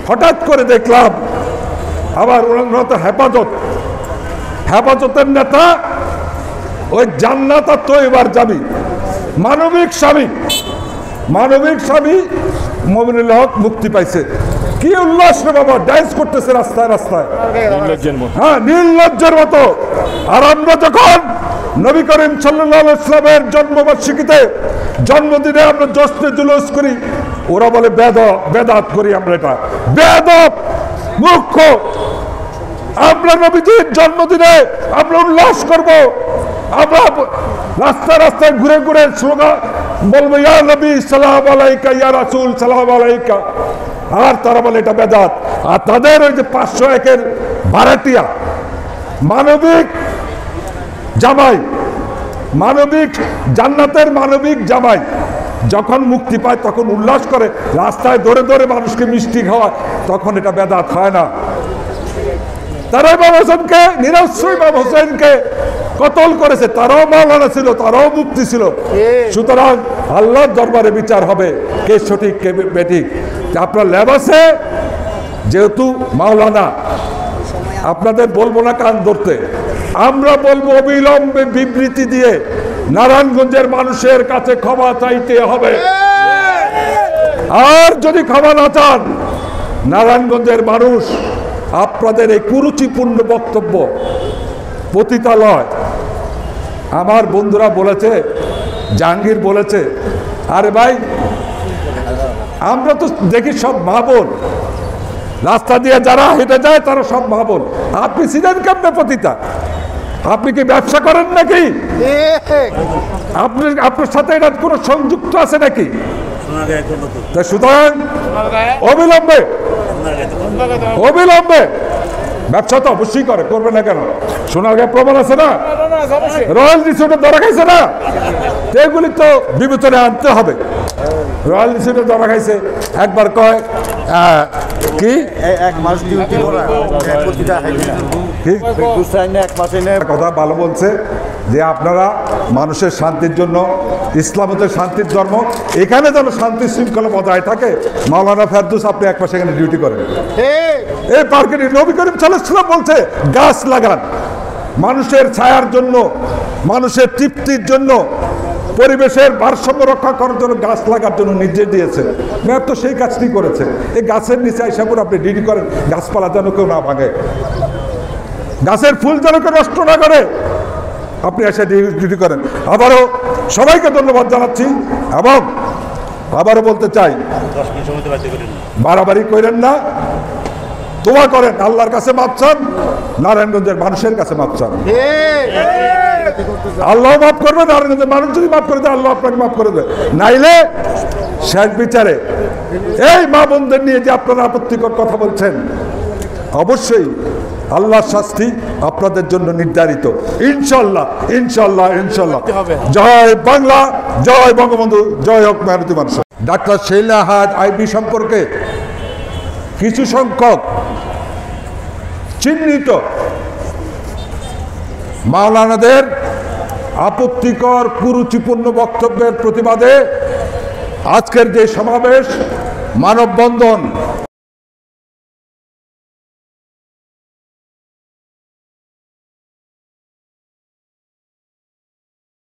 হঠাৎ করে দেখলাম আবার ওনারা তো হেফাজতের নেতা, ওই জান্নাত আর তৈবার যাবি মানবিক স্বামী মমিনুল হক মুক্তি পাইছে। কি উল্লাস রে বাবা, ডান্স করতেছে রাস্তায় হ্যাঁ, নির্লজ্জের মতো। আর আমরা যখন নবী করিম সাল্লাল্লাহু আলাইহি ওয়াসাল্লামের জন্মবার্ষিকীতে জন্মদিনে আমরা জশ্নে জুলুস করি, ওরা বলে বেদাত করি। আমরা এটা বেয়াদব মূর্খ। আমরা নবীজির জন্মদিনে আমরা উল্লাস করব, আমরা রাস্তায় ঘুরে ঘুরে স্লোগান বলবো, ইয়া নবী সালাম আলাইকা, ইয়া রাসূল সালাম আলাইকা। আর তারা বলে এটা বেদাত। আর তাদের ওই যে 501-এর ভাড়াটিয়া মানবিক জামাই, জান্নাতের মানবিক জামাই যখন মুক্তি পায় তখন উল্লাস করে, রাস্তায় দৌড়ে দৌড়ে মানুষকে মিষ্টি খাওয়ায়, তখন এটা বেদাত হয় না। তারা ইমাম হোসেনকে, নিরস্ত্র ইমাম হোসেনকে কতল করেছে, তারাও মাওলানা ছিল, তারাও মুক্তি ছিল। সুতরাং আল্লাহর দরবারে বিচার হবে কে সঠিক কে বেঠিক। আপনার লেবাসে যেহেতু মাওলানা, আপনাদের বলবো না কান ধরতে, আমরা বলবো অবিলম্বে বিবৃতি দিয়ে নারায়ণগঞ্জের মানুষের কাছে ক্ষমা চাইতে হবে। আর যদি ক্ষমা না চান, নারায়ণগঞ্জের মানুষ আপনাদের এই কুরুচিপূর্ণ বক্তব্য পতিতালয়। আমার বন্ধুরা বলেছে, জাহাঙ্গীর বলেছে, আরে ভাই আমরা তো দেখি সব মা বোন, রাস্তা দিয়ে যারা হেঁটে যায় তারা সব মা বোন। আপনি ছিলেন কেমনে পতিতা? আপনি কি ব্যবসা করেন নাকি? আপনার সাথে এটা কোনো সংযুক্ত আছে নাকি? সুতরাং অবিলম্বে ব্যবসা তো অবশ্যই করবে না কেন? সোনার গায়ে প্রমাণ আছে না, রয়্যাল রিসোর্টে ধরা খাইছে না, এগুলি তো বিবেচনা আনতে হবে। রয়্যাল রিসোর্টে ধরা খাইছে, একবার কয় কি 1 মাস ডিউটি করা, কথা ভালো বলছে যে আপনারা মানুষের শান্তির জন্য, ইসলাম হচ্ছে শান্তির ধর্ম, এখানে যেন শান্তি শৃঙ্খলা বজায় থাকে। মাওলানা ফেরদৌস আপনি 1 মাস এখানে ডিউটি করেন। এই পার্কে নবী করিম সাল্লাল্লাহু আলাইহি ওয়াসাল্লাম বলছে গাছ লাগান, মানুষের ছায়ার জন্য, মানুষের তৃপ্তির জন্য, পরিবেশের ভারসাম্য রক্ষা করার জন্য গাছ লাগার জন্য নির্দেশ দিয়েছে। ম্যাপ তো সেই কাজটি করেছে। এই গাছের নিচে আইসা করে আপনি ডিউটি করেন, গাছপালা যেন কেউ না ভাঙে, গাছের ফুল যেন কেউ নষ্ট না করে, আপনি এসে ডিউটি করেন। আবারও সবাইকে ধন্যবাদ জানাচ্ছি এবং আবারও বলতে চাই, বাড়াবাড়ি করেন না, দোয়া করেন, আল্লাহর কাছে মাপ চান, নারায়ণগঞ্জের মানুষের কাছে মাপ চান। আল্লাহ মাফ করবে, নারায়ণগঞ্জের মানুষ যদি মাফ করে দেয়, আল্লাহ আপনাকে মাফ করে দেয়। নাইলে শেষ বিচারে এই মা বোনদের নিয়ে যে আপনারা আপত্তিকর কথা বলছেন, অবশ্যই আল্লাহর শাস্তি আপনাদের জন্য নির্ধারিত, ইনশাল্লাহ ইনশাল্লাহ ইনশাল্লাহ। জয় বাংলা, জয় বঙ্গবন্ধু, জয় হোক মেহনতি মানুষ। ডাক্তার শৈলা হাজ আইবি সম্পর্কে কিছু সংখ্যক চিহ্নিত মাওলানাদের আপত্তিকর কুরুচিপূর্ণ বক্তব্যের প্রতিবাদে আজকের যে সমাবেশ, মানববন্ধন,